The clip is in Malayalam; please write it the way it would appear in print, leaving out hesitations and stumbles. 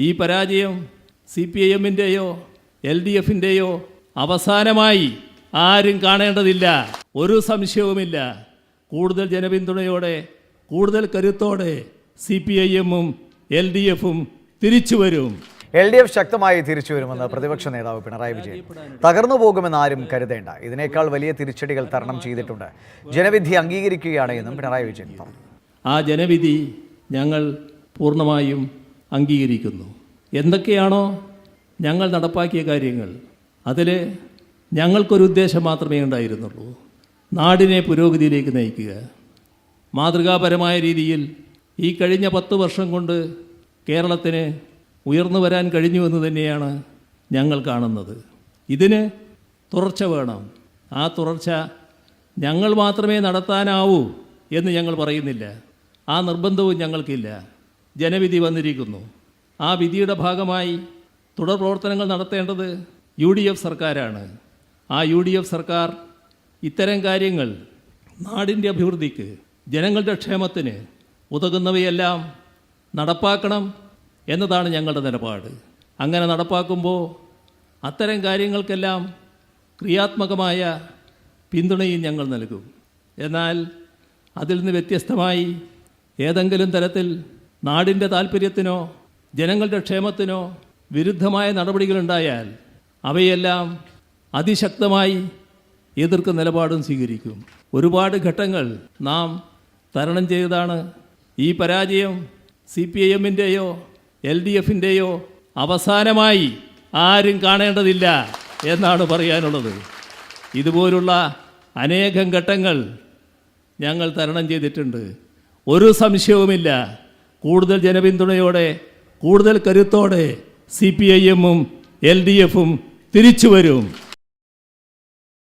ഈ പരാജയം CPIM-ൻ്റെയോ LDF-ൻ്റെയോ അവസാനമായി ആരും കാണേണ്ടതില്ല. ഒരു സംശയവുമില്ല. കൂടുതൽ ജനപിന്തുണയോടെ, കൂടുതൽ കരുത്തോടെ CPIM-ഉം LDF-ഉം തിരിച്ചു വരും. LDF ശക്തമായി തിരിച്ചു വരുമെന്ന് പ്രതിപക്ഷ നേതാവ് പിണറായി വിജയൻ. തകർന്നു പോകുമെന്ന് ആരും കരുതേണ്ട, ഇതിനേക്കാൾ വലിയ തിരിച്ചടികൾ തരണം ചെയ്തിട്ടുണ്ട്. ജനവിധി അംഗീകരിക്കുകയാണ് എന്നും പിണറായി വിജയൻ പറഞ്ഞു. ആ ജനവിധി ഞങ്ങൾ പൂർണ്ണമായും അംഗീകരിക്കുന്നു. എന്തൊക്കെയാണോ ഞങ്ങൾ നടപ്പാക്കിയ കാര്യങ്ങൾ, അതിൽ ഞങ്ങൾക്കൊരു ഉദ്ദേശം മാത്രമേ ഉണ്ടായിരുന്നുള്ളൂ: നാടിനെ പുരോഗതിയിലേക്ക് നയിക്കുക. മാതൃകാപരമായ രീതിയിൽ ഈ കഴിഞ്ഞ 10 വർഷം കൊണ്ട് കേരളത്തിന് ഉയർന്നു വരാൻ കഴിഞ്ഞുവെന്ന് തന്നെയാണ് ഞങ്ങൾ കാണുന്നത്. ഇതിന് തുടർച്ച വേണം. ആ തുടർച്ച ഞങ്ങൾ മാത്രമേ നടത്താനാവൂ എന്ന് ഞങ്ങൾ പറയുന്നില്ല. ആ നിർബന്ധവും ഞങ്ങൾക്കില്ല. ജനവിധി വന്നിരിക്കുന്നു. ആ വിധിയുടെ ഭാഗമായി തുടർ പ്രവർത്തനങ്ങൾ നടത്തേണ്ടത് UDF സർക്കാരാണ്. ആ UDF സർക്കാർ ഇത്തരം കാര്യങ്ങൾ നാടിൻ്റെ അഭിവൃദ്ധിക്ക്, ജനങ്ങളുടെ ക്ഷേമത്തിന് ഉതകുന്നവയെല്ലാം നടപ്പാക്കണം എന്നതാണ് ഞങ്ങളുടെ നിലപാട്. അങ്ങനെ നടപ്പാക്കുമ്പോൾ അത്തരം കാര്യങ്ങൾക്കെല്ലാം ക്രിയാത്മകമായ പിന്തുണയും ഞങ്ങൾ നൽകും. എന്നാൽ അതിൽ നിന്ന് വ്യത്യസ്തമായി ഏതെങ്കിലും തരത്തിൽ നാടിൻ്റെ താല്പര്യത്തിനോ ജനങ്ങളുടെ ക്ഷേമത്തിനോ വിരുദ്ധമായ നടപടികളുണ്ടായാൽ അവയെല്ലാം അതിശക്തമായി എതിർക്കുന്ന നിലപാടും സ്വീകരിക്കും. ഒരുപാട് ഘട്ടങ്ങൾ നാം തരണം ചെയ്തതാണ്. ഈ പരാജയം CPIM-ൻ്റെയോ LDF-ൻ്റെയോ അവസാനമായി ആരും കാണേണ്ടതില്ല എന്നാണ് പറയാനുള്ളത്. ഇതുപോലുള്ള അനേകം ഘട്ടങ്ങൾ ഞങ്ങൾ തരണം ചെയ്തിട്ടുണ്ട്. ഒരു സംശയവുമില്ല. കൂടുതൽ ജനപിന്തുണയോടെ, കൂടുതൽ കരുത്തോടെ CPIM-ഉം LDF-ഉം തിരിച്ചു വരും.